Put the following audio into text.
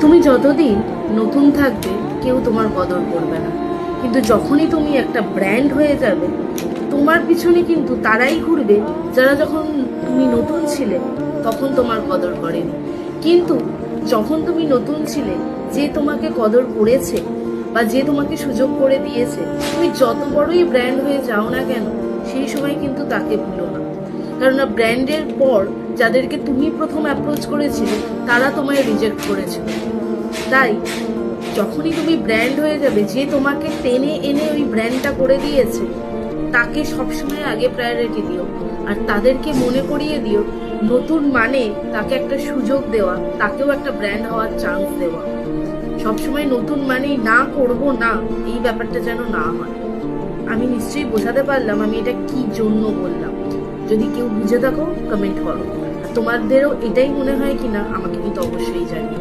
তুমি যতদিন নতুন থাকবে কেউ তোমার কদর করবে না, কিন্তু যখনই তুমি একটা ব্র্যান্ড হয়ে যাবে তোমার পিছনে কিন্তু তারাই ঘুরবে যারা যখন তুমি নতুন ছিলে তখন তোমার কদর করেনি। কিন্তু যখন তুমি নতুন ছিলে, যে তোমাকে কদর করেছে বা যে তোমাকে সুযোগ করে দিয়েছে, তুমি যত বড়ই ব্র্যান্ড হয়ে যাও না কেন সেই সময় কিন্তু তাকে ভুলো না। কেননা ব্র্যান্ডের পর যাদেরকে তুমি প্রথম অ্যাপ্রোচ করেছিলে তারা তোমায় রিজেক্ট করেছিল। তাই যখনই তুমি ব্র্যান্ড হয়ে যাবে, যে তোমাকে টেনে এনে ওই ব্র্যান্ডটা করে দিয়েছে তাকে সবসময় আগে প্রায়োরিটি দিও। আর তাদেরকে মনে করিয়ে দিও নতুন মানে তাকে একটা সুযোগ দেওয়া, তাকেও একটা ব্র্যান্ড হওয়ার চান্স দেওয়া। সবসময় নতুন মানেই না করব না, এই ব্যাপারটা যেন না হয়। আমি নিশ্চয়ই বোঝাতে পারলাম আমি এটা কি জন্য বললাম। যদি কেউ বুঝে থাকো কমেন্ট করো, আর তোমাদেরও এটাই মনে হয় কিনা আমাকে কিন্তু অবশ্যই জানিও।